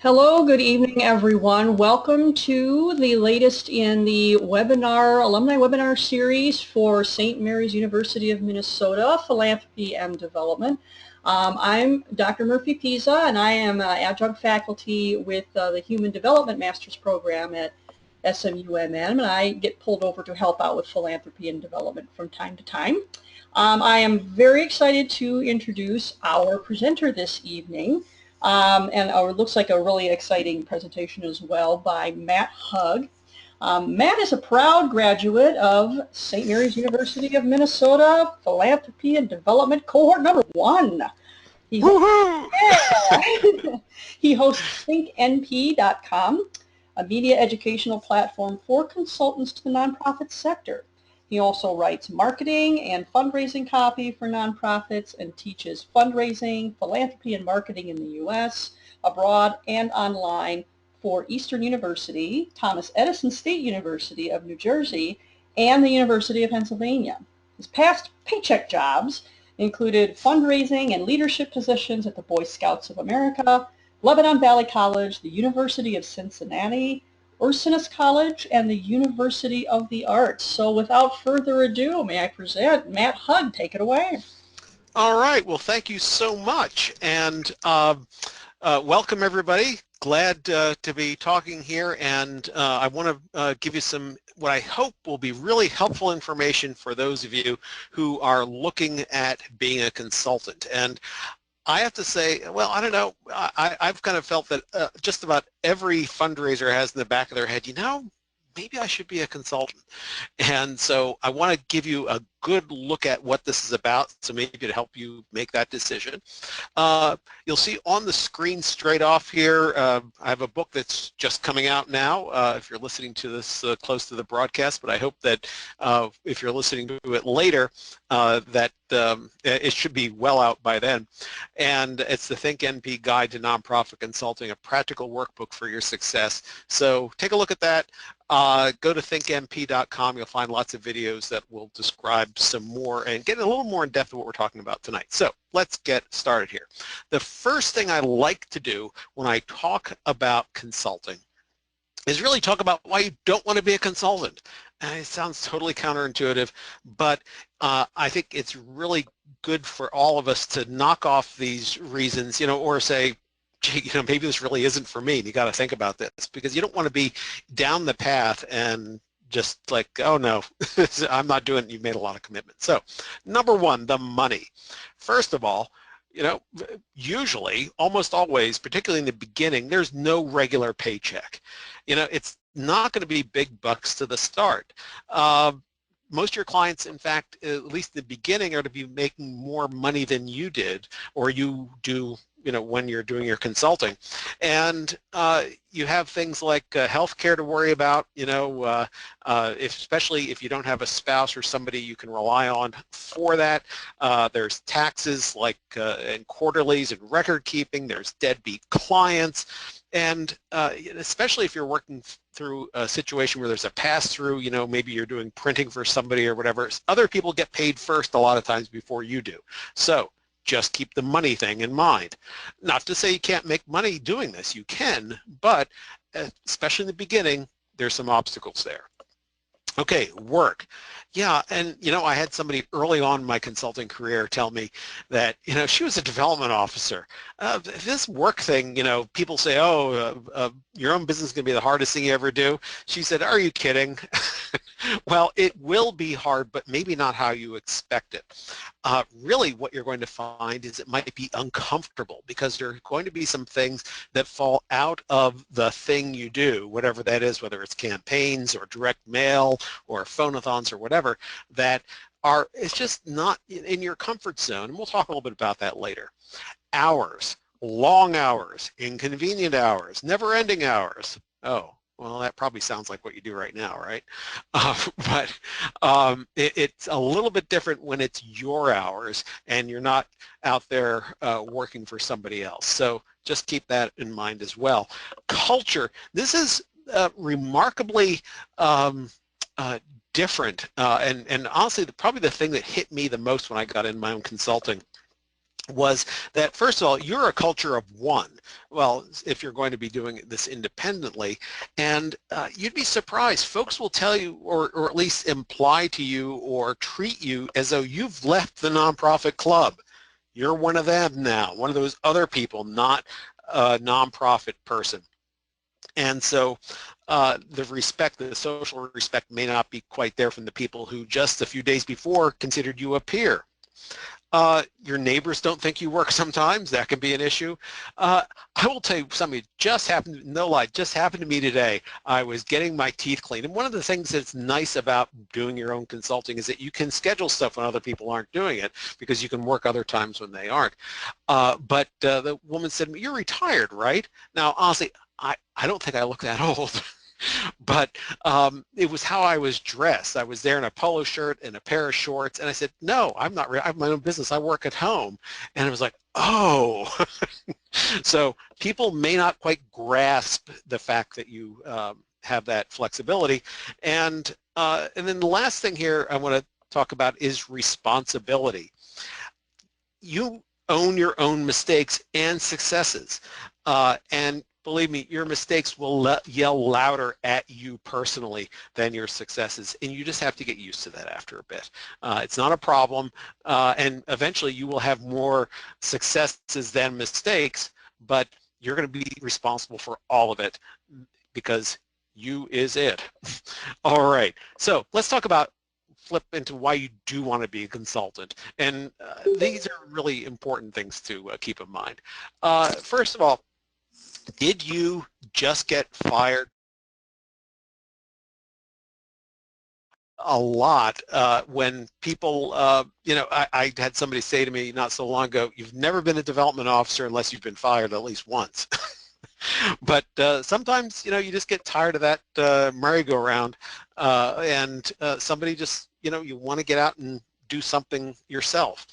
Hello, good evening, everyone. Welcome to the latest in the alumni webinar series for St. Mary's University of Minnesota, Philanthropy and Development. I'm Dr. Murphy Pisa, and I am adjunct faculty with the Human Development Master's Program at SMUMM, and I get pulled over to help out with philanthropy and development from time to time. I am very excited to introduce our presenter this evening. And it looks like a really exciting presentation as well by Matt Hugg. Matt is a proud graduate of St. Mary's University of Minnesota Philanthropy and Development Cohort number 1. He hosts thinknp.com, a media educational platform for consultants to the nonprofit sector. He also writes marketing and fundraising copy for nonprofits and teaches fundraising, philanthropy, and marketing in the U.S., abroad, and online for Eastern University, Thomas Edison State University of New Jersey, and the University of Pennsylvania. His past paycheck jobs included fundraising and leadership positions at the Boy Scouts of America, Lebanon Valley College, the University of Cincinnati, Ursinus College, and the University of the Arts. So without further ado, may I present Matt Hugg. Take it away. All right. Well, thank you so much. And welcome, everybody. Glad to be talking here. And I want to give you some, what I hope will be really helpful information for those of you who are looking at being a consultant. And I have to say, well, I don't know, I've kind of felt that just about every fundraiser has in the back of their head, maybe I should be a consultant. And so I want to give you a good look at what this is about, so maybe to help you make that decision. You'll see on the screen straight off here, I have a book that's just coming out now, if you're listening to this close to the broadcast, but I hope that if you're listening to it later, that it should be well out by then. And it's the Think NP Guide to Nonprofit Consulting, a practical workbook for your success. So take a look at that. Go to thinknp.com. You'll find lots of videos that will describe some more and get a little more in depth of what we're talking about tonight. So let's get started here. The first thing I like to do when I talk about consulting is really talk about why you don't want to be a consultant. And it sounds totally counterintuitive, but I think it's really good for all of us to knock off these reasons, or say, gee, maybe this really isn't for me, and you got to think about this, because you don't want to be down the path and just like, oh no, I'm not doing it, you've made a lot of commitment. So number one, the money. First of all, usually, almost always, particularly in the beginning, there's no regular paycheck. It's not going to be big bucks to the start. Most of your clients, in fact, at least in the beginning, are to be making more money than you did, or you do, when you're doing your consulting. And you have things like health care to worry about, especially if you don't have a spouse or somebody you can rely on for that. There's taxes like and quarterlies and record keeping. There's deadbeat clients. And especially if you're working through a situation where there's a pass-through, maybe you're doing printing for somebody or whatever, other people get paid first a lot of times before you do. So just keep the money thing in mind. Not to say you can't make money doing this, you can, but especially in the beginning, there's some obstacles there. Okay, work. Yeah, and I had somebody early on in my consulting career tell me that, she was a development officer. This work thing, people say, oh, your own business is going to be the hardest thing you ever do. She said, are you kidding? Well, it will be hard, but maybe not how you expect it. Really, what you're going to find is it might be uncomfortable, because there are going to be some things that fall out of the thing you do, whatever that is, whether it's campaigns or direct mail or phone-a-thons or whatever, that it's just not in your comfort zone, and we'll talk a little bit about that later. Hours, long hours, inconvenient hours, never-ending hours. Oh, well, that probably sounds like what you do right now, right? But it's a little bit different when it's your hours and you're not out there working for somebody else. So just keep that in mind as well. Culture. This is remarkably different, and honestly, probably the thing that hit me the most when I got in my own consulting was that, first of all, you're a culture of one. Well, if you're going to be doing this independently, and you'd be surprised. Folks will tell you, or at least imply to you, or treat you as though you've left the nonprofit club. You're one of them now, one of those other people, not a nonprofit person. And so the social respect may not be quite there from the people who just a few days before considered you a peer. Your neighbors don't think you work sometimes. That can be an issue. I will tell you something just happened, no lie, just happened to me today. I was getting my teeth cleaned. And one of the things that's nice about doing your own consulting is that you can schedule stuff when other people aren't doing it, because you can work other times when they aren't. But the woman said to me, "You're retired, right?" Now, honestly, I don't think I look that old. But it was how I was dressed. I was there in a polo shirt and a pair of shorts, and I said, "No, I'm not. I have my own business. I work at home." And it was like, "Oh." So people may not quite grasp the fact that you have that flexibility. And then the last thing here I want to talk about is responsibility. You own your own mistakes and successes, and believe me, your mistakes will yell louder at you personally than your successes, and you just have to get used to that after a bit. It's not a problem, and eventually you will have more successes than mistakes, but you're going to be responsible for all of it, because you is it. All right, so let's talk about flip into why you do want to be a consultant. And these are really important things to keep in mind. First of all, did you just get fired? A lot when people, I had somebody say to me not so long ago, "You've never been a development officer unless you've been fired at least once." But sometimes, you just get tired of that merry-go-round, and somebody just, you want to get out and do something yourself.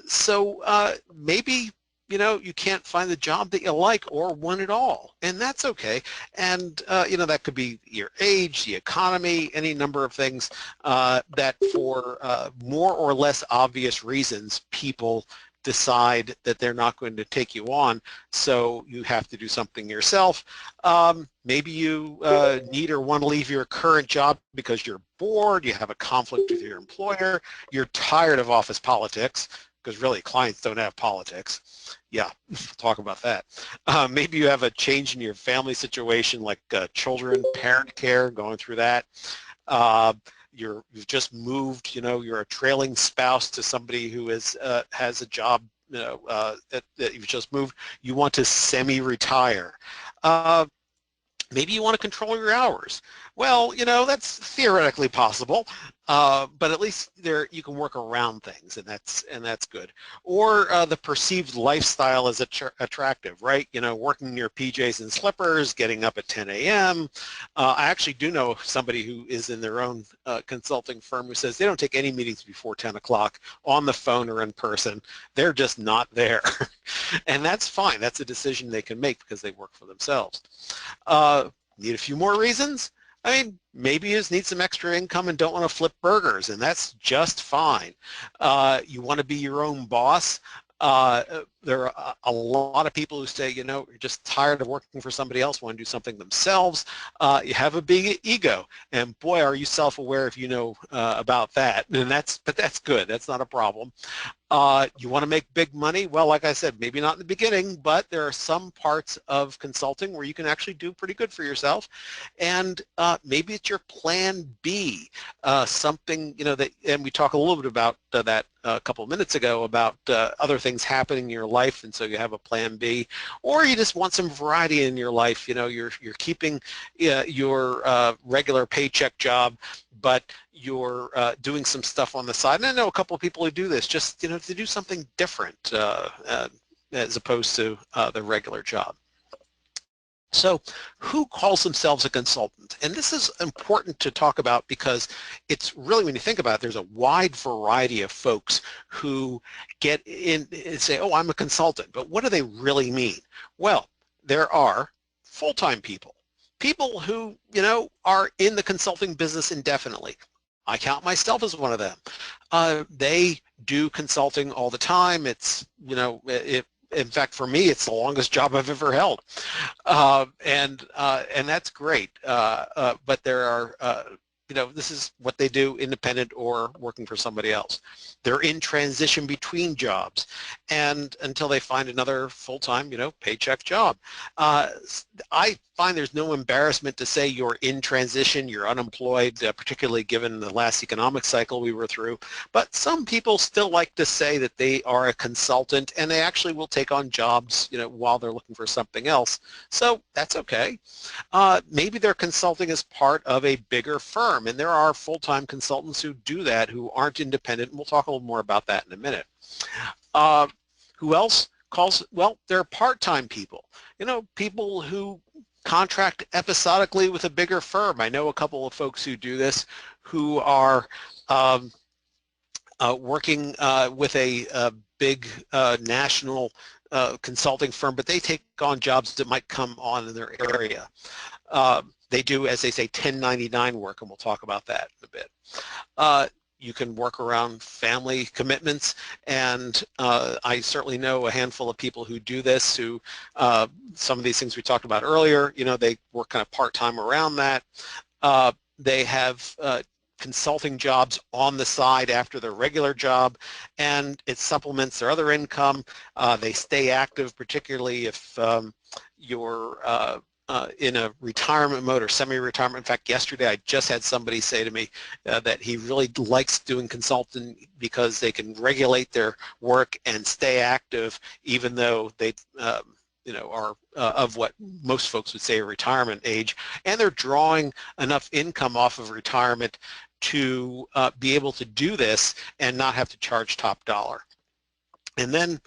So maybe, you can't find the job that you like or one at all, and that's okay. And, that could be your age, the economy, any number of things that for more or less obvious reasons, people decide that they're not going to take you on, so you have to do something yourself. Maybe you need or want to leave your current job because you're bored, you have a conflict with your employer, you're tired of office politics, because really clients don't have politics. Yeah, talk about that. Maybe you have a change in your family situation, like children, parent care, going through that. You've just moved, you're a trailing spouse to somebody who has a job, that you've just moved. You want to semi-retire. Maybe you want to control your hours. Well, that's theoretically possible, but at least you can work around things, and that's good. Or the perceived lifestyle is attractive, right? Working in your PJs and slippers, getting up at 10 a.m. I actually do know somebody who is in their own consulting firm who says they don't take any meetings before 10 o'clock on the phone or in person. They're just not there. And that's fine. That's a decision they can make because they work for themselves. Need a few more reasons? I mean, maybe you just need some extra income and don't want to flip burgers, and that's just fine. You want to be your own boss. There are a lot of people who say, you're just tired of working for somebody else, want to do something themselves. You have a big ego, and boy, are you self-aware if you know about that. But that's good. That's not a problem. You want to make big money? Well, like I said, maybe not in the beginning, but there are some parts of consulting where you can actually do pretty good for yourself. And maybe it's your plan B, something, that, and we talked a little bit about that a couple of minutes ago about other things happening in your life, and so you have a plan B. Or you just want some variety in your life. You're keeping your regular paycheck job, but you're doing some stuff on the side. And I know a couple of people who do this, just to do something different as opposed to the regular job. So who calls themselves a consultant? And this is important to talk about because it's really, when you think about it, there's a wide variety of folks who get in and say, "Oh, I'm a consultant," but what do they really mean? Well, there are full-time people who, are in the consulting business indefinitely. I count myself as one of them. They do consulting all the time. It's, you know, in fact, for me, it's the longest job I've ever held, and that's great. But there are, you know, this is what they do, independent or working for somebody else. They're in transition between jobs, and until they find another full-time, you know, paycheck job. I find there's no embarrassment to say you're in transition, you're unemployed, particularly given the last economic cycle we were through. But some people still like to say that they are a consultant, and they actually will take on jobs, you know, while they're looking for something else. So that's okay. Maybe they're consulting as part of a bigger firm, and there are full-time consultants who do that who aren't independent, and we'll talk a little more about that in a minute. Who else calls? Well, they're part-time people. You know, people who contract episodically with a bigger firm. I know a couple of folks who do this, who are working with a big national consulting firm, but they take on jobs that might come on in their area. They do, as they say, 1099 work, and we'll talk about that in a bit. You can work around family commitments, and I certainly know a handful of people who do this, who some of these things we talked about earlier, you know, they work kind of part-time around that. They have consulting jobs on the side after their regular job, and it supplements their other income. They stay active, particularly if you're in a retirement mode or semi-retirement. In fact, yesterday I just had somebody say to me that he really likes doing consulting because they can regulate their work and stay active even though they you know, are of what most folks would say a retirement age, and they're drawing enough income off of retirement to be able to do this and not have to charge top dollar. And then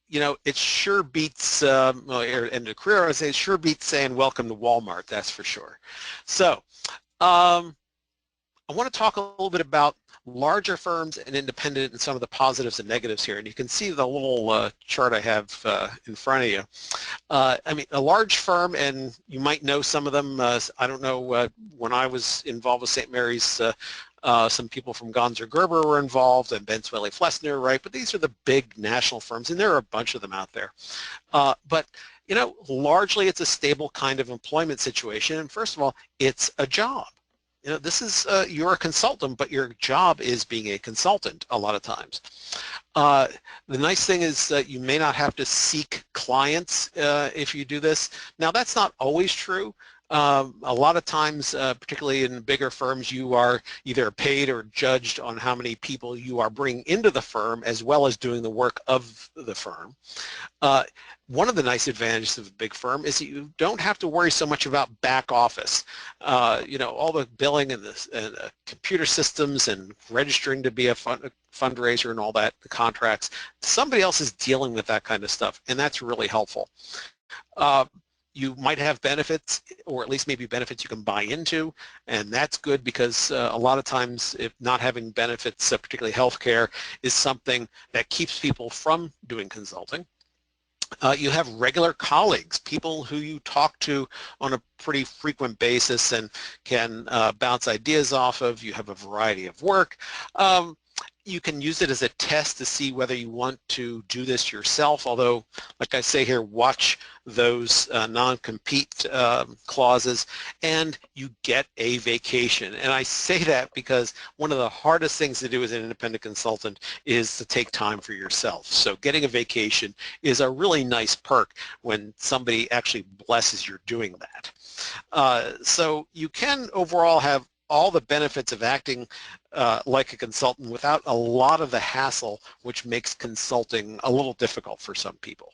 you know, it sure beats, well, in the career, I would say it sure beats saying welcome to Walmart, that's for sure. So I want to talk a little bit about larger firms and independent and some of the positives and negatives here. And you can see the little chart I have in front of you. I mean, a large firm, and you might know some of them. I don't know, when I was involved with St. Mary's, some people from Gonzer Gerber were involved, and Ben Swaley Flessner, right? But these are the big national firms, and there are a bunch of them out there. But you know, largely it's a stable kind of employment situation. And first of all, it's a job. You know, this is, you're a consultant, but your job is being a consultant a lot of times. The nice thing is that you may not have to seek clients if you do this. Now, that's not always true. A lot of times, particularly in bigger firms, you are either paid or judged on how many people you are bringing into the firm as well as doing the work of the firm. One of the nice advantages of a big firm is that you don't have to worry so much about back office. You know, all the billing and the computer systems and registering to be a fundraiser and all that, the contracts. Somebody else is dealing with that kind of stuff, and that's really helpful. You might have benefits, or at least maybe benefits you can buy into, and that's good because a lot of times if not having benefits, particularly healthcare, is something that keeps people from doing consulting. You have regular colleagues, people who you talk to on a pretty frequent basis and can bounce ideas off of. You have a variety of work. You can use it as a test to see whether you want to do this yourself, although, like I say here, watch those non-compete clauses, and you get a vacation. And I say that because one of the hardest things to do as an independent consultant is to take time for yourself. So getting a vacation is a really nice perk when somebody actually blesses your doing that. So you can overall have all the benefits of acting like a consultant without a lot of the hassle, which makes consulting a little difficult for some people.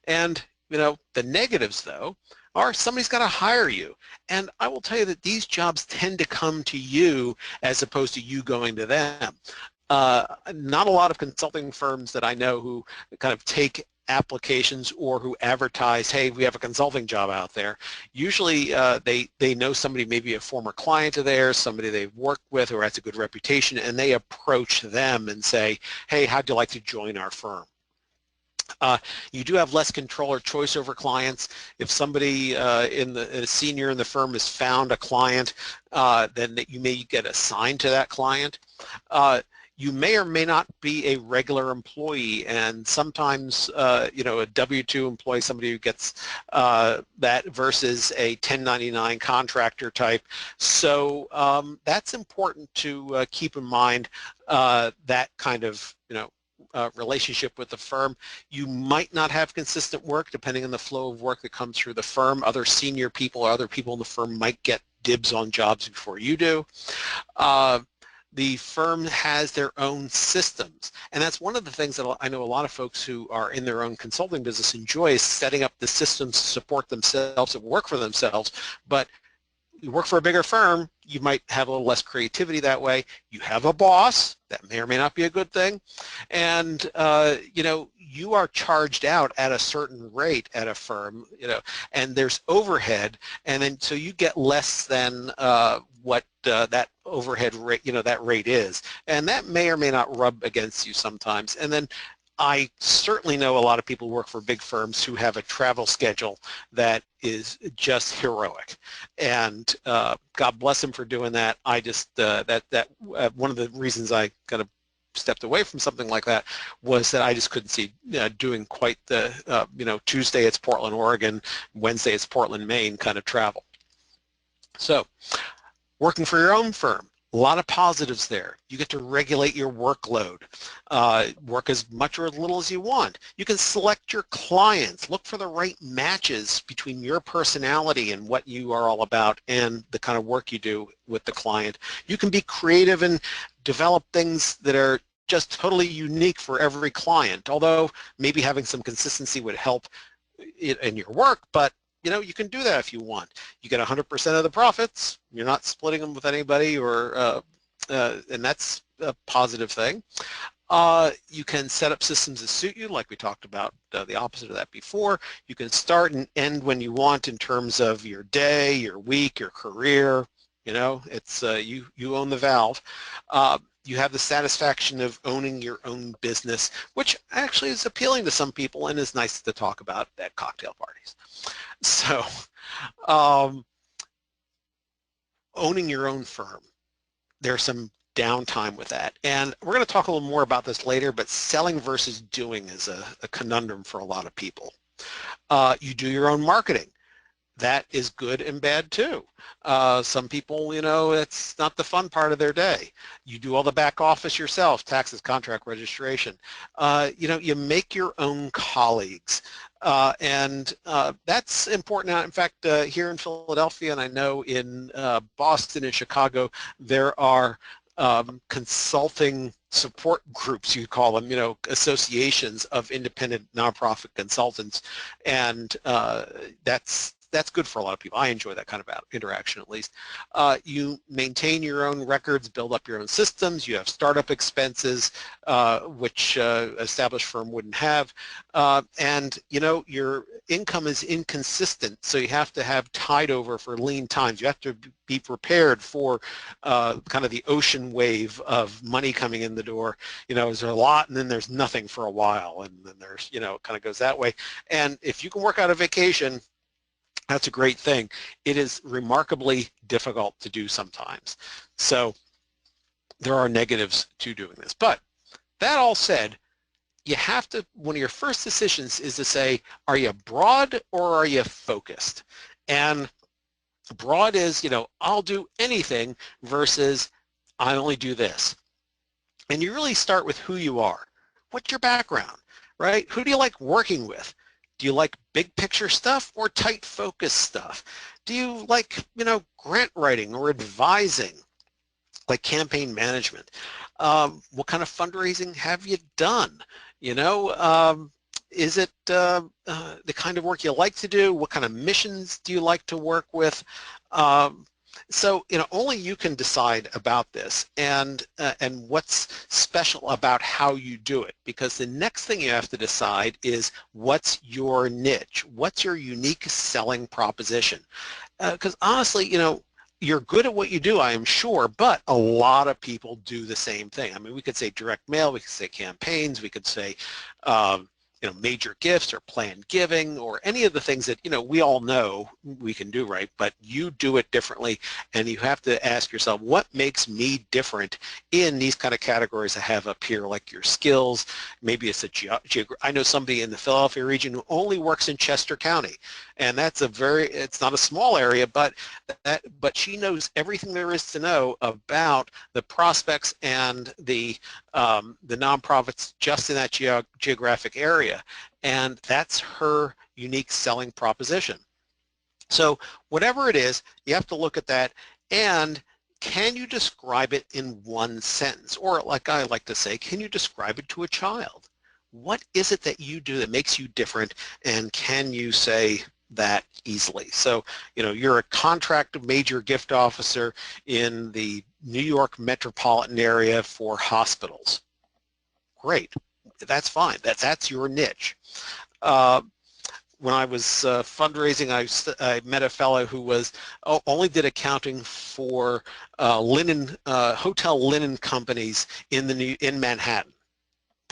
And you know, the negatives though are somebody's got to hire you, and I will tell you that these jobs tend to come to you as opposed to you going to them. Not a lot of consulting firms that I know who kind of take applications or who advertise, hey, we have a consulting job out there. Usually they know somebody, maybe a former client of theirs, somebody they've worked with or has a good reputation, and they approach them and say, hey, how'd you like to join our firm? You do have less control or choice over clients. If somebody a senior in the firm has found a client, then you may get assigned to that client. You may or may not be a regular employee, and sometimes a W-2 employee, somebody who gets that versus a 1099 contractor type. So that's important to keep in mind, that kind of relationship with the firm. You might not have consistent work depending on the flow of work that comes through the firm. Other senior people or other people in the firm might get dibs on jobs before you do. The firm has their own systems, and that's one of the things that I know a lot of folks who are in their own consulting business enjoy, is setting up the systems to support themselves and work for themselves. But you work for a bigger firm, you might have a little less creativity that way. You have a boss, that may or may not be a good thing, and you are charged out at a certain rate at a firm, and there's overhead, and then so you get less than what that overhead rate, that rate is, and that may or may not rub against you sometimes. And then I certainly know a lot of people who work for big firms who have a travel schedule that is just heroic, and God bless them for doing that. I just one of the reasons I kind of stepped away from something like that was that I just couldn't see doing quite the Tuesday it's Portland, Oregon, Wednesday it's Portland, Maine kind of travel. So working for your own firm, a lot of positives there. You get to regulate your workload, work as much or as little as you want. You can select your clients, look for the right matches between your personality and what you are all about and the kind of work you do with the client. You can be creative and develop things that are just totally unique for every client, although maybe having some consistency would help in your work, but you can do that if you want. You get 100% of the profits. You're not splitting them with anybody, and that's a positive thing. You can set up systems that suit you, like we talked about the opposite of that before. You can start and end when you want in terms of your day, your week, your career. It's you own the valve. You have the satisfaction of owning your own business, which actually is appealing to some people and is nice to talk about at cocktail parties. So owning your own firm, there's some downtime with that. And we're going to talk a little more about this later, but selling versus doing is a conundrum for a lot of people. You do your own marketing. That is good and bad too. Some people, it's not the fun part of their day. You do all the back office yourself, taxes, contract registration. You make your own colleagues. And that's important. In fact, here in Philadelphia, and I know in Boston and Chicago, there are consulting support groups, you call them, associations of independent nonprofit consultants, and that's good for a lot of people. I enjoy that kind of interaction, at least. You maintain your own records, build up your own systems. You have startup expenses, which established firm wouldn't have. And, your income is inconsistent, so you have to have tide over for lean times. You have to be prepared for kind of the ocean wave of money coming in the door. Is there a lot, and then there's nothing for a while, and then there's, it kind of goes that way. And if you can work out a vacation, that's a great thing. It is remarkably difficult to do sometimes. So there are negatives to doing this. But that all said, you have to, one of your first decisions is to say, are you broad or are you focused? And broad is, I'll do anything versus I only do this. And you really start with who you are. What's your background, right? Who do you like working with? Do you like big picture stuff or tight focus stuff? Do you like, grant writing or advising, like campaign management? What kind of fundraising have you done? Is it the kind of work you like to do? What kind of missions do you like to work with? So, only you can decide about this and what's special about how you do it, because the next thing you have to decide is what's your niche, what's your unique selling proposition. Because honestly, you're good at what you do, I am sure, but a lot of people do the same thing. I mean, we could say direct mail, we could say campaigns, we could say major gifts or planned giving or any of the things that, we all know we can do right, but you do it differently, and you have to ask yourself, what makes me different in these kind of categories I have up here, like your skills. Maybe it's I know somebody in the Philadelphia region who only works in Chester County, and that's it's not a small area, but she knows everything there is to know about the prospects and the nonprofits just in that geographic area, and that's her unique selling proposition. So whatever it is, you have to look at that, and can you describe it in one sentence? Or like I like to say, can you describe it to a child? What is it that you do that makes you different, and can you say that easily? So, you're a contract major gift officer in the New York metropolitan area for hospitals. Great, that's fine. That's your niche. When I was fundraising, I met a fellow who only did accounting for hotel linen companies in Manhattan.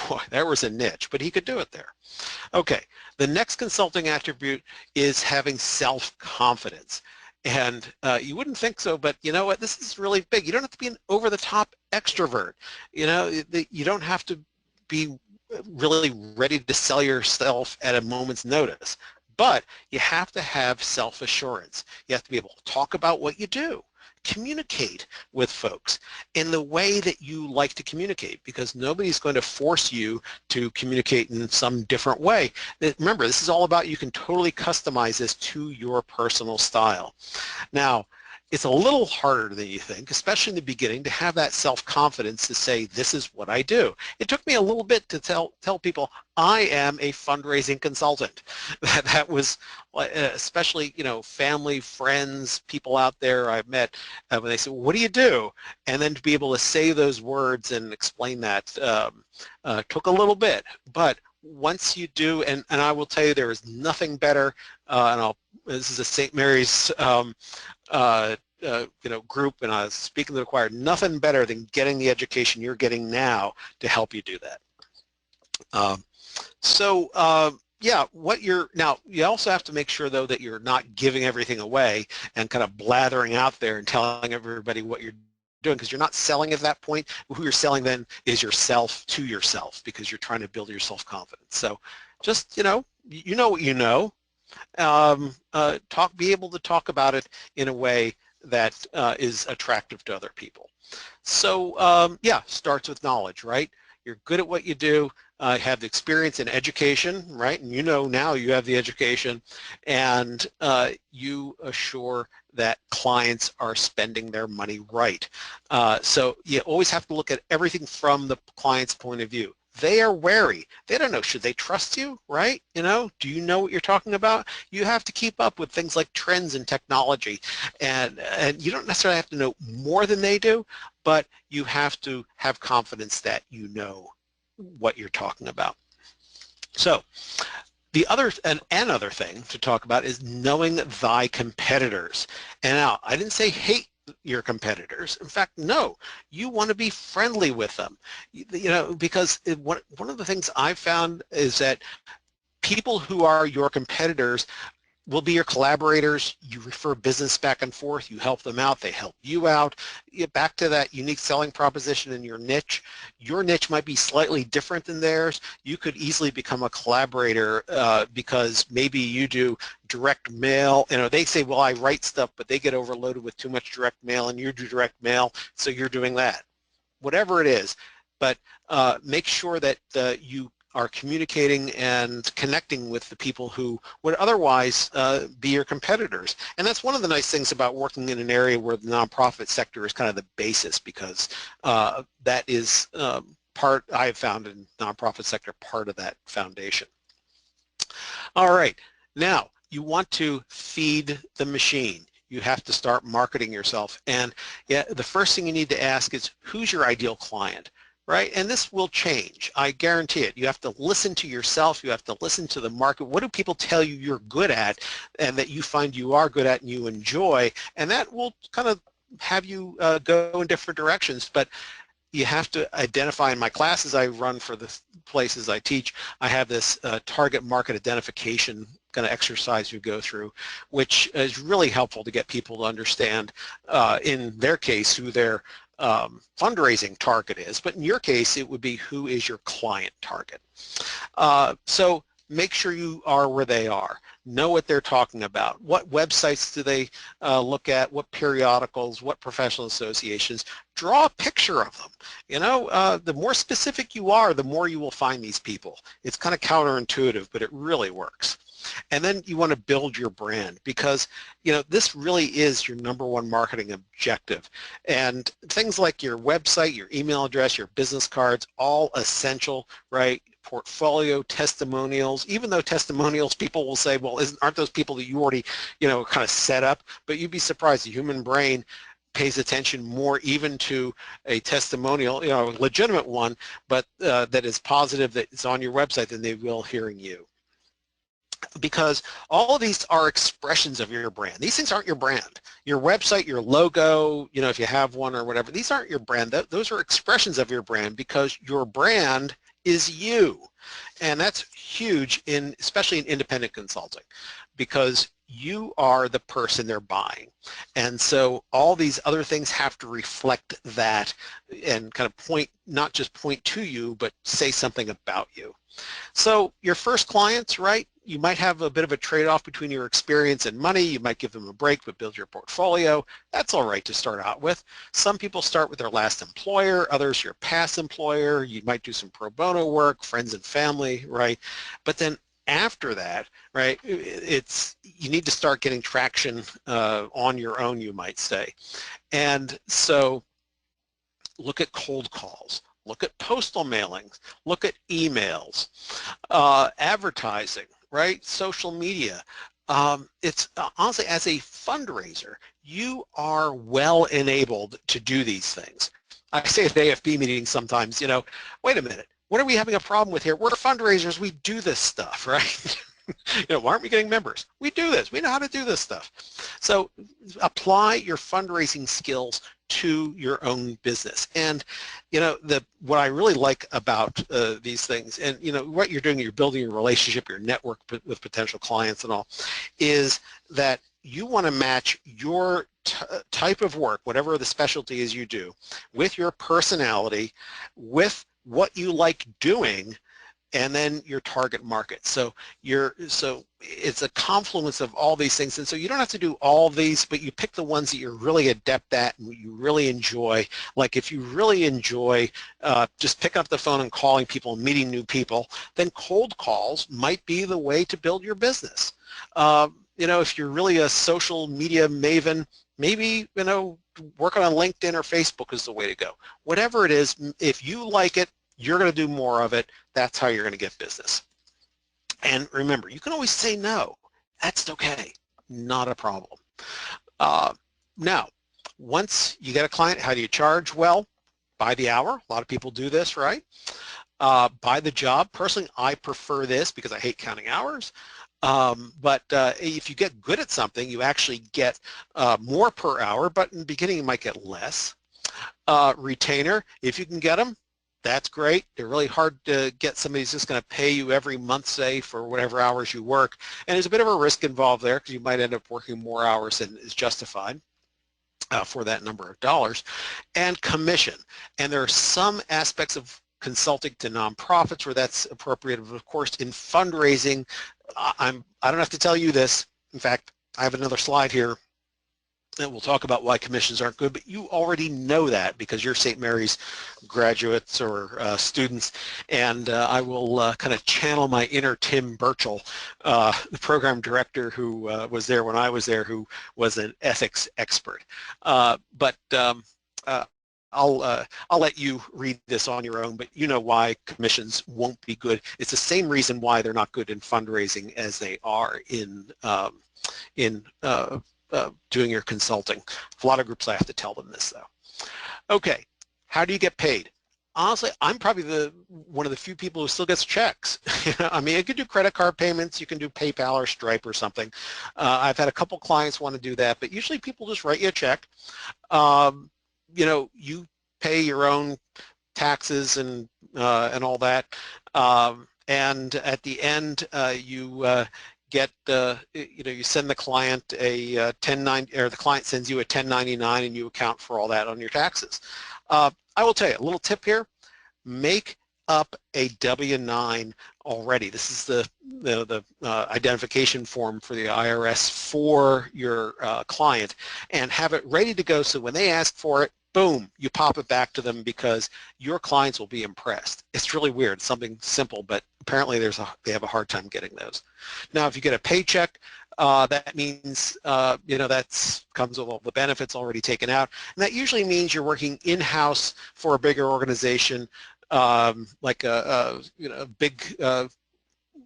Boy, there was a niche, but he could do it there. Okay, the next consulting attribute is having self-confidence. And you wouldn't think so, but you know what? This is really big. You don't have to be an over-the-top extrovert. You don't have to be really ready to sell yourself at a moment's notice, but you have to have self-assurance. You have to be able to talk about what you do, communicate with folks in the way that you like to communicate, because nobody's going to force you to communicate in some different way. Remember, this is all about, you can totally customize this to your personal style. Now, it's a little harder than you think, especially in the beginning, to have that self-confidence to say, this is what I do. It took me a little bit to tell people I am a fundraising consultant. That was, especially, family, friends, people out there I've met, when they say, what do you do? And then to be able to say those words and explain that took a little bit. But once you do, and I will tell you, there is nothing better, this is a St. Mary's group, and I was speaking to the choir, nothing better than getting the education you're getting now to help you do that. Yeah, now you also have to make sure, though, that you're not giving everything away and kind of blathering out there and telling everybody what you're doing, because you're not selling at that point. Who you're selling then is yourself to yourself, because you're trying to build your self-confidence. So just, you know what you know. Be able to talk about it in a way that is attractive to other people. So yeah, starts with knowledge, right? You're good at what you do, have the experience in education, right? And now you have the education, and you assure that clients are spending their money right. So you always have to look at everything from the client's point of view. They are wary. They don't know, should they trust you, right? Do you know what you're talking about? You have to keep up with things like trends in technology, and you don't necessarily have to know more than they do, but you have to have confidence that you know what you're talking about. So the other thing to talk about is knowing thy competitors. And now, I didn't say hate your competitors. In fact, no, you want to be friendly with them, because one of the things I've found is that people who are your competitors will be your collaborators. You refer business back and forth, you help them out, they help you out. Back to that unique selling proposition in your niche might be slightly different than theirs. You could easily become a collaborator because maybe you do direct mail. They say, well, I write stuff, but they get overloaded with too much direct mail, and you do direct mail, so you're doing that. Whatever it is, but make sure that you are communicating and connecting with the people who would otherwise be your competitors. And that's one of the nice things about working in an area where the nonprofit sector is kind of the basis, because that is part, I've found in nonprofit sector, part of that foundation. All right, now you want to feed the machine. You have to start marketing yourself. And yeah, the first thing you need to ask is, who's your ideal client? Right? And this will change. I guarantee it. You have to listen to yourself. You have to listen to the market. What do people tell you you're good at, and that you find you are good at and you enjoy? And that will kind of have you go in different directions. But you have to identify. In my classes I run for the places I teach, I have this target market identification kind of exercise you go through, which is really helpful to get people to understand, in their case, who their fundraising target is. But in your case, it would be who is your client target. So make sure you are where they are. Know what they're talking about. What websites do they look at? What periodicals? What professional associations? Draw a picture of them. You know, the more specific you are, the more you will find these people. It's kind of counterintuitive, but it really works. And then you want to build your brand, because, you know, this really is your #1 marketing objective. And things like your website, your email address, your business cards, all essential, right? Portfolio, testimonials, even though testimonials, people will say, well, aren't those people that you already, you know, kind of set up? But you'd be surprised, the human brain pays attention more even to a testimonial, you know, a legitimate one, but that is positive, that is on your website, than they will hearing you. Because all of these are expressions of your brand. These things aren't your brand. Your website, your logo, you know, if you have one or whatever, these aren't your brand. Those are expressions of your brand, because your brand is you. And that's huge, especially in independent consulting, because you are the person they're buying. And so all these other things have to reflect that and kind of not just point to you, but say something about you. So your first clients, right, you might have a bit of a trade-off between your experience and money. You might give them a break, but build your portfolio. That's all right to start out with. Some people start with their last employer, others your past employer. You might do some pro bono work, friends and family, right? But then after that, right, you need to start getting traction on your own, you might say. And so look at cold calls. Look at postal mailings, look at emails, advertising, right? Social media. It's honestly, as a fundraiser, you are well enabled to do these things. I say at AFB meetings sometimes, you know, wait a minute, what are we having a problem with here? We're fundraisers, we do this stuff, right? You know, why aren't we getting members? We do this, we know how to do this stuff. So apply your fundraising skills to your own business. And you know, what I really like about these things, and you know, what you're doing, you're building your relationship, your network with potential clients and all, is that you want to match your type of work, whatever the specialty is you do, with your personality, with what you like doing, and then your target market. So it's a confluence of all these things, and so you don't have to do all these, but you pick the ones that you're really adept at and you really enjoy. Like if you really enjoy just picking up the phone and calling people and meeting new people, then cold calls might be the way to build your business. You know, if you're really a social media maven, maybe, you know, working on LinkedIn or Facebook is the way to go. Whatever it is, if you like it, you're going to do more of it. That's how you're going to get business. And remember, you can always say no. That's okay. Not a problem. Now, once you get a client, how do you charge? Well, by the hour. A lot of people do this, right? By the job. Personally, I prefer this because I hate counting hours. But if you get good at something, you actually get more per hour, but in the beginning you might get less. Retainer, if you can get them, that's great. They're really hard to get somebody who's just going to pay you every month, say, for whatever hours you work. And there's a bit of a risk involved there because you might end up working more hours than is justified for that number of dollars. And commission. And there are some aspects of consulting to nonprofits where that's appropriate. Of course, in fundraising, I don't have to tell you this. In fact, I have another slide here and we'll talk about why commissions aren't good, but you already know that because you're St. Mary's graduates or students, and I will kind of channel my inner Tim Burchell, the program director who was there when I was there, who was an ethics expert. But I'll let you read this on your own, but you know why commissions won't be good. It's the same reason why they're not good in fundraising as they are in doing your consulting. A lot of groups I have to tell them this though. Okay, how do you get paid? Honestly, I'm probably one of the few people who still gets checks. I mean, you can do credit card payments, you can do PayPal or Stripe or something. I've had a couple clients want to do that, but usually people just write you a check. You know, you pay your own taxes and all that, and at the end you get you send the client a 1090, or the client sends you a 1099, and you account for all that on your taxes. I will tell you a little tip here: make up a W-9 already. This is the identification form for the IRS for your client, and have it ready to go, so when they ask for it, boom, you pop it back to them, because your clients will be impressed. It's really weird, something simple, but apparently they have a hard time getting those. Now, if you get a paycheck, that means that comes with all the benefits already taken out, and that usually means you're working in-house for a bigger organization, like a big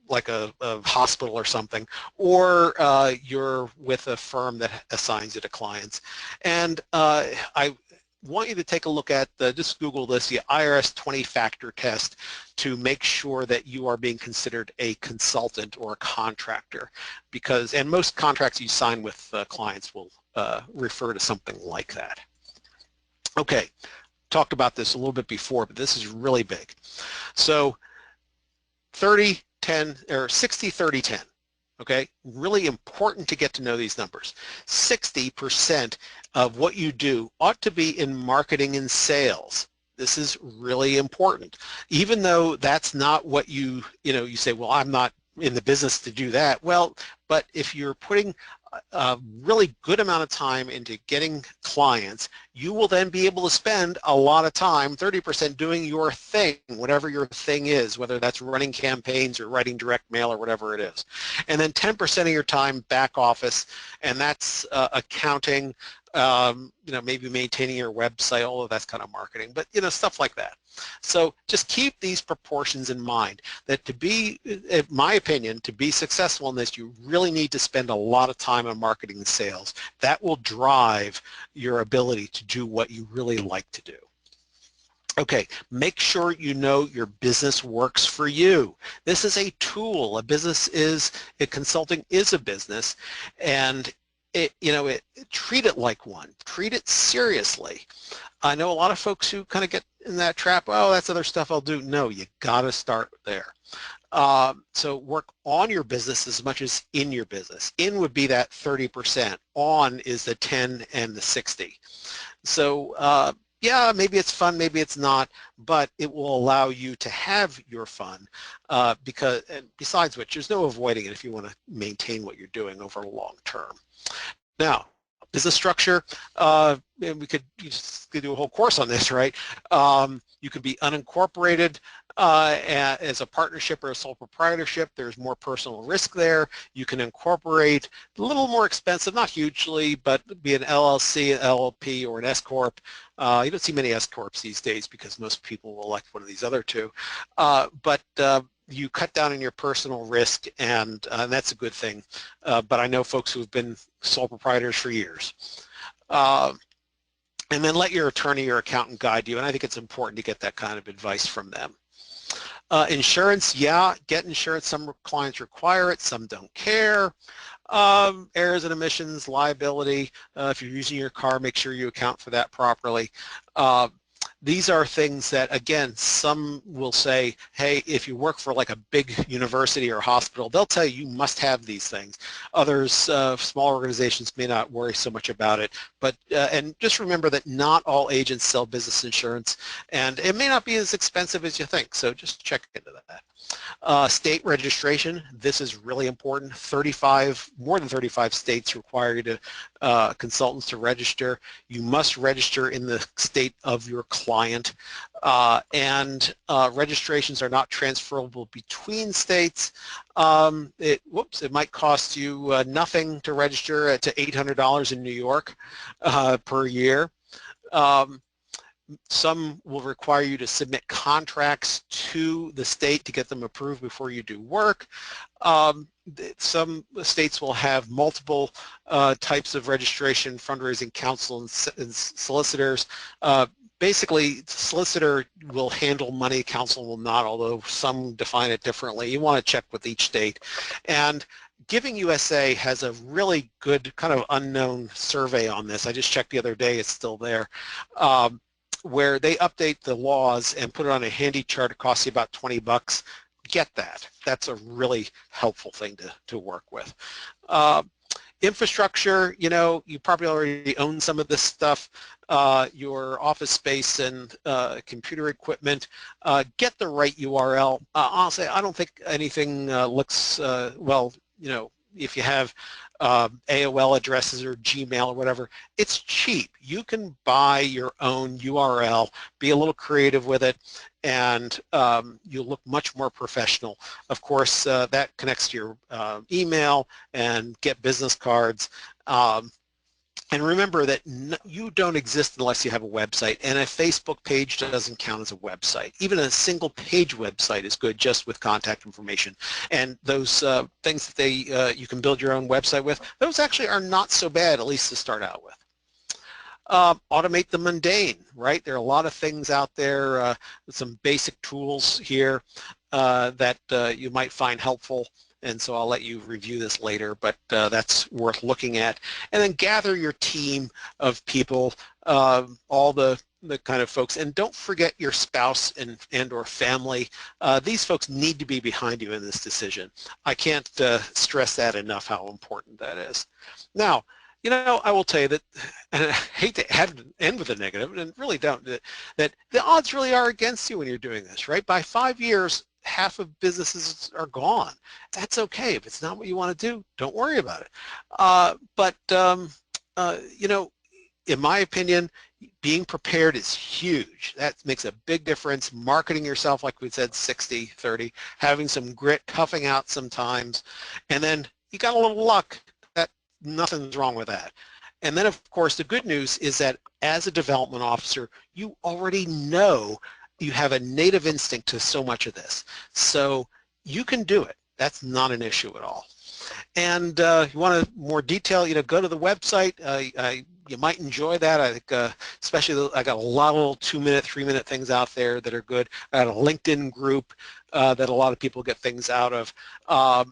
like a hospital or something, or you're with a firm that assigns you to clients. And I want you to take a look at just Google this, the IRS 20-factor test, to make sure that you are being considered a consultant or a contractor, and most contracts you sign with clients will refer to something like that. Okay, talked about this a little bit before, but this is really big. So 30, 10, or 60, 30, 10. Okay, really important to get to know these numbers. 60% of what you do ought to be in marketing and sales. This is really important. Even though that's not what you say, well, I'm not in the business to do that. Well, but if you're putting a really good amount of time into getting clients, you will then be able to spend a lot of time, 30%, doing your thing, whatever your thing is, whether that's running campaigns or writing direct mail or whatever it is. And then 10% of your time back office, and that's accounting, maybe maintaining your website, although that's kind of marketing, but stuff like that. So just keep these proportions in mind, that to be, in my opinion, to be successful in this, you really need to spend a lot of time on marketing and sales. That will drive your ability to do what you really like to do. Okay, make sure you know your business works for you. This is a tool. Consulting is a business, and treat it like one. Treat it seriously. I know a lot of folks who kind of get in that trap, oh, that's other stuff I'll do. No, you got to start there. So work on your business as much as in your business. In would be that 30%. On is the 10 and the 60. So yeah, maybe it's fun, maybe it's not, but it will allow you to have your fun, and besides which, there's no avoiding it if you want to maintain what you're doing over a long term. Now, business structure, and we could do a whole course on this, right? You could be unincorporated as a partnership or a sole proprietorship. There's more personal risk there. You can incorporate, a little more expensive, not hugely, but be an LLC, an LLP, or an S-Corp. You don't see many S-Corps these days because most people will elect one of these other two. But you cut down on your personal risk, and that's a good thing. But I know folks who have been sole proprietors for years. And then let your attorney or accountant guide you, and I think it's important to get that kind of advice from them. Insurance, yeah, get insurance. Some clients require it, some don't care. Errors and omissions, liability, if you're using your car, make sure you account for that properly. These are things that, again, some will say, hey, if you work for like a big university or hospital, they'll tell you must have these things. Others, small organizations, may not worry so much about it. But and just remember that not all agents sell business insurance, and it may not be as expensive as you think, so just check into that. State registration, this is really important. More than 35 states require you to consultants to register. You must register in the state of your client, and registrations are not transferable between states. It might cost you nothing to register to $800 in New York per year. Some will require you to submit contracts to the state to get them approved before you do work. Some states will have multiple types of registration, fundraising, counsel, and solicitors. Basically, solicitor will handle money, counsel will not, although some define it differently. You want to check with each state. And Giving USA has a really good kind of unknown survey on this. I just checked the other day, it's still there. where they update the laws and put it on a handy chart. It costs you about 20 bucks. Get that. That's a really helpful thing to work with. Infrastructure, you probably already own some of this stuff, your office space and computer equipment. Get the right URL. Honestly, I don't think anything looks, well, if you have AOL addresses or Gmail or whatever, it's cheap. You can buy your own URL, be a little creative with it, and you'll look much more professional. Of course, that connects to your email and get business cards. And remember that you don't exist unless you have a website, and a Facebook page doesn't count as a website. Even a single page website is good just with contact information. And those things that you can build your own website with, those actually are not so bad, at least to start out with. Automate the mundane, right? There are a lot of things out there, some basic tools here that you might find helpful. And so I'll let you review this later, but that's worth looking at. And then gather your team of people, all the kind of folks, and don't forget your spouse and or family. These folks need to be behind you in this decision. I can't stress that enough, how important that is. Now, I will tell you that, and I hate to have to end with a negative, and really don't, that the odds really are against you when you're doing this, right? By 5 years, half of businesses are gone. That's okay. If it's not what you want to do, don't worry about it. But in my opinion, being prepared is huge. That makes a big difference. Marketing yourself, like we said, 60-30, having some grit, toughing out sometimes, and then you got a little luck. Nothing's wrong with that. And then, of course, the good news is that as a development officer, you already know you have a native instinct to so much of this. So you can do it. That's not an issue at all. And you want more detail, go to the website. You might enjoy that. I think especially I got a lot of little 2-minute, 3-minute things out there that are good. I got a LinkedIn group that a lot of people get things out of.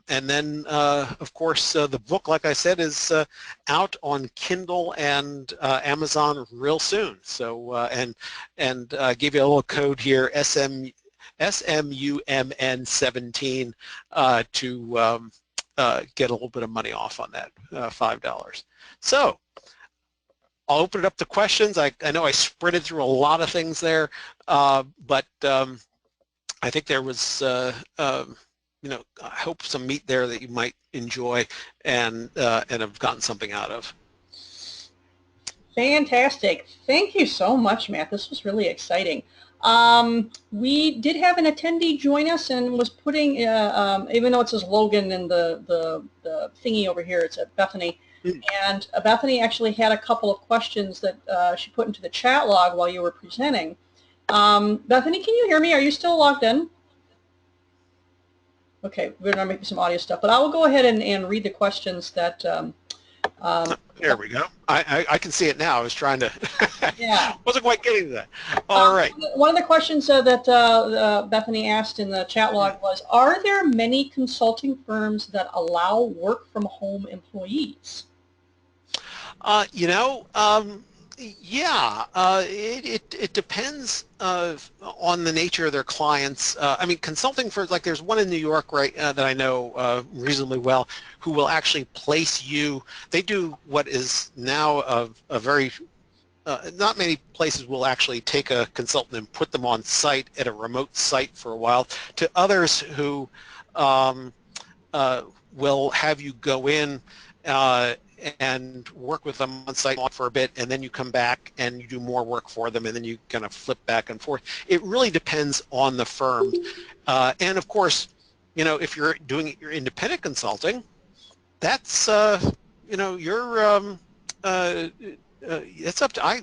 And then, of course, the book, like I said, is out on Kindle and Amazon real soon. So, and give you a little code here, SMUMN17, to get a little bit of money off on that, $5. So I'll open it up to questions. I know I sprinted through a lot of things there, but I think there was, I hope some meat there that you might enjoy and have gotten something out of. Fantastic. Thank you so much, Matt. This was really exciting. We did have an attendee join us and was putting, even though it says Logan in the thingy over here, it's Bethany. And Bethany actually had a couple of questions that she put into the chat log while you were presenting. Bethany, can you hear me? Are you still logged in? Okay, we're going to make some audio stuff, but I will go ahead and read the questions that... there we go. I can see it now. I was trying to... yeah. Wasn't quite getting to that. All right. One of the questions that Bethany asked in the chat log was, are there many consulting firms that allow work from home employees? Yeah, it depends on the nature of their clients. I mean, consulting firms, like there's one in New York, right, that I know reasonably well, who will actually place you. They do what is now a very, not many places will actually take a consultant and put them on site at a remote site for a while, to others who will have you go in and work with them on site for a bit, and then you come back and you do more work for them, and then you kind of flip back and forth. It really depends on the firm. And of course, if you're doing your independent consulting, that's, it's up to, I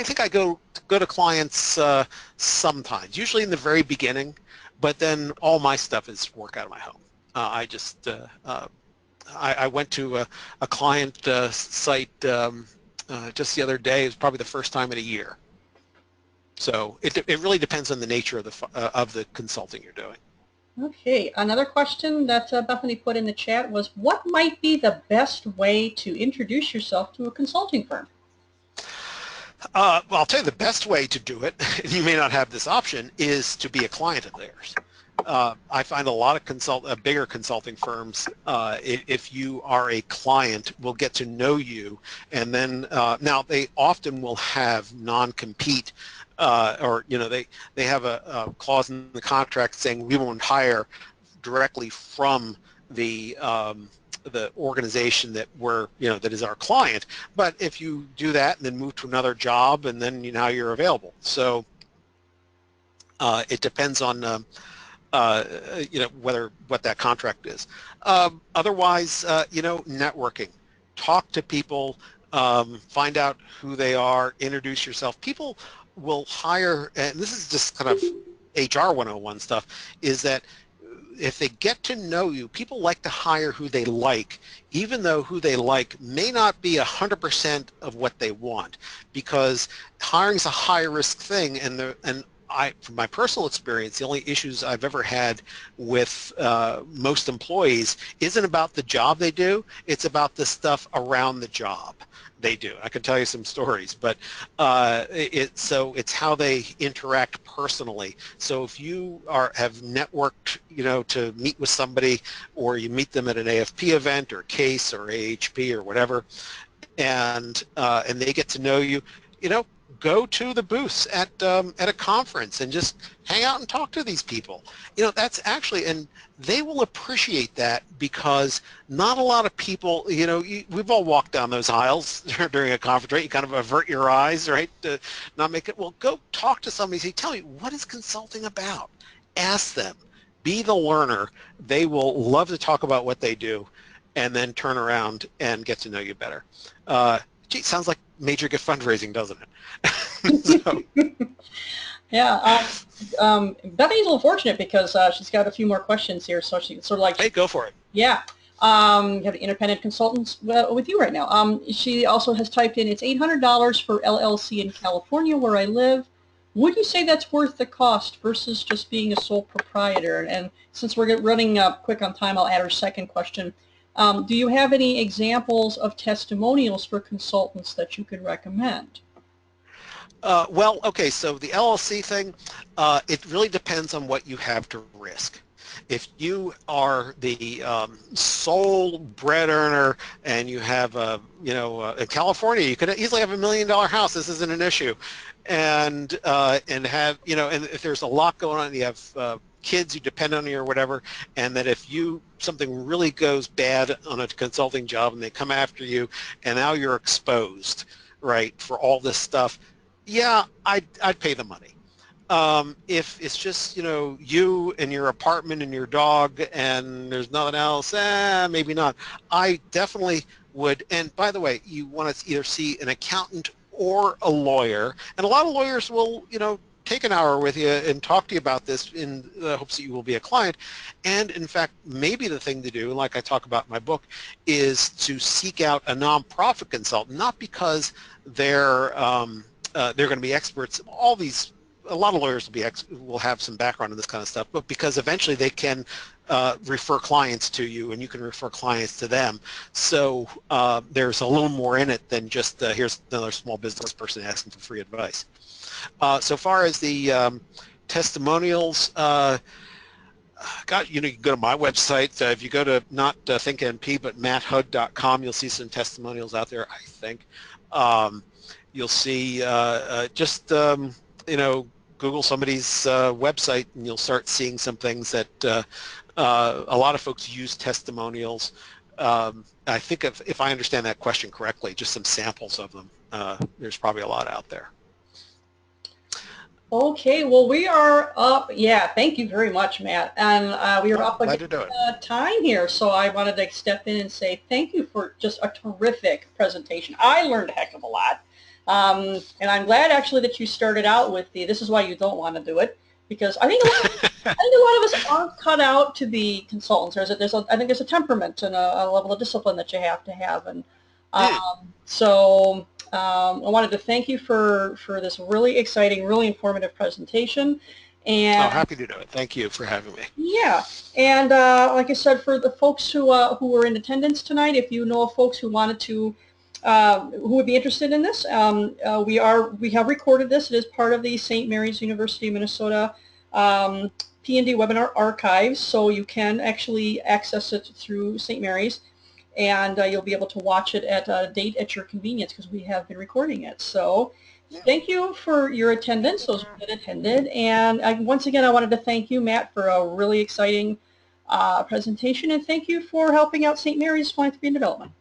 think I go to clients sometimes, usually in the very beginning, but then all my stuff is work out of my home. I went to a client site just the other day. It was probably the first time in a year. So it really depends on the nature of the consulting you're doing. Okay, another question that Bethany put in the chat was, what might be the best way to introduce yourself to a consulting firm? Well, I'll tell you the best way to do it, and you may not have this option, is to be a client of theirs. I find a lot of bigger consulting firms, if you are a client, will get to know you, and then now they often will have non-compete, or they have a clause in the contract saying we won't hire directly from the organization that that is our client. But if you do that and then move to another job, and then now you're available. So it depends on what that contract is. Otherwise, networking, talk to people, find out who they are, introduce yourself. People will hire, and this is just kind of HR 101 stuff, is that if they get to know you, people like to hire who they like, even though who they like may not be 100% of what they want, because hiring is a high risk thing, and from my personal experience, the only issues I've ever had with most employees isn't about the job they do, it's about the stuff around the job they do. I can tell you some stories, but so it's how they interact personally. So if you have networked, to meet with somebody, or you meet them at an AFP event or CASE or AHP or whatever, and they get to know you, go to the booths at a conference and just hang out and talk to these people. That's actually, and they will appreciate that, because not a lot of people, we've all walked down those aisles during a conference, right? You kind of avert your eyes, right, to not make it. Well, go talk to somebody, say, tell me, what is consulting about? Ask them. Be the learner. They will love to talk about what they do, and then turn around and get to know you better. Gee, sounds like major gift fundraising, doesn't it? So. Yeah, Bethany's a little fortunate because she's got a few more questions here, so she's sort of like, hey, go for it. Yeah, you have independent consultants with you right now. She also has typed in, it's $800 for LLC in California where I live. Would you say that's worth the cost versus just being a sole proprietor? And since we're running quick on time, I'll add our second question. Do you have any examples of testimonials for consultants that you could recommend? Well, okay, so the LLC thing, it really depends on what you have to risk. If you are the sole bread earner and you have in California, you could easily have $1 million house. This isn't an issue, and have and if there's a lot going on, you have kids who depend on you or whatever, and that if something really goes bad on a consulting job and they come after you, and now you're exposed, right, for all this stuff. Yeah, I'd pay the money. If it's just you and your apartment and your dog and there's nothing else, maybe not. I definitely would. And by the way, you want to either see an accountant or a lawyer, and a lot of lawyers will take an hour with you and talk to you about this in the hopes that you will be a client. And in fact, maybe the thing to do, like I talk about in my book, is to seek out a nonprofit consultant, not because they're going to be experts. A lot of lawyers will have some background in this kind of stuff, but because eventually they can refer clients to you, and you can refer clients to them. So there's a little more in it than just here's another small business person asking for free advice. So far as the testimonials, you can go to my website. If you go to not ThinkNP but matthugg.com, you'll see some testimonials out there, I think. You'll see Google somebody's website, and you'll start seeing some things that a lot of folks use testimonials. I think if I understand that question correctly, just some samples of them. There's probably a lot out there. Okay, well, we are up. Yeah, thank you very much, Matt. And we are up against time here, so I wanted to step in and say thank you for just a terrific presentation. I learned a heck of a lot. And I'm glad actually that you started out with this is why you don't want to do it, because I think a lot of us aren't cut out to be consultants. I think there's a temperament and a level of discipline that you have to have. And so I wanted to thank you for this really exciting, really informative presentation. And happy to do it. Thank you for having me. Yeah, and like I said, for the folks who were in attendance tonight, if you know of folks who wanted to who would be interested in this, we have recorded this. It is part of the St. Mary's University of Minnesota P&D webinar archives, so you can actually access it through St. Mary's, and you'll be able to watch it at a date at your convenience because we have been recording it. So thank you for your attendance, those that attended, and once again I wanted to thank you, Matt, for a really exciting presentation, and thank you for helping out St. Mary's Philanthropy and Development.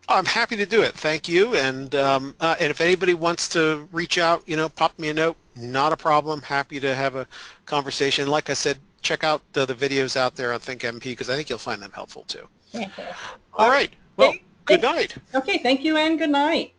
I'm happy to do it. Thank you. And if anybody wants to reach out, pop me a note. Not a problem. Happy to have a conversation. Like I said, check out the videos out there on ThinkMP because I think you'll find them helpful too. Fantastic. All right. Well, good night. Okay. Thank you and good night.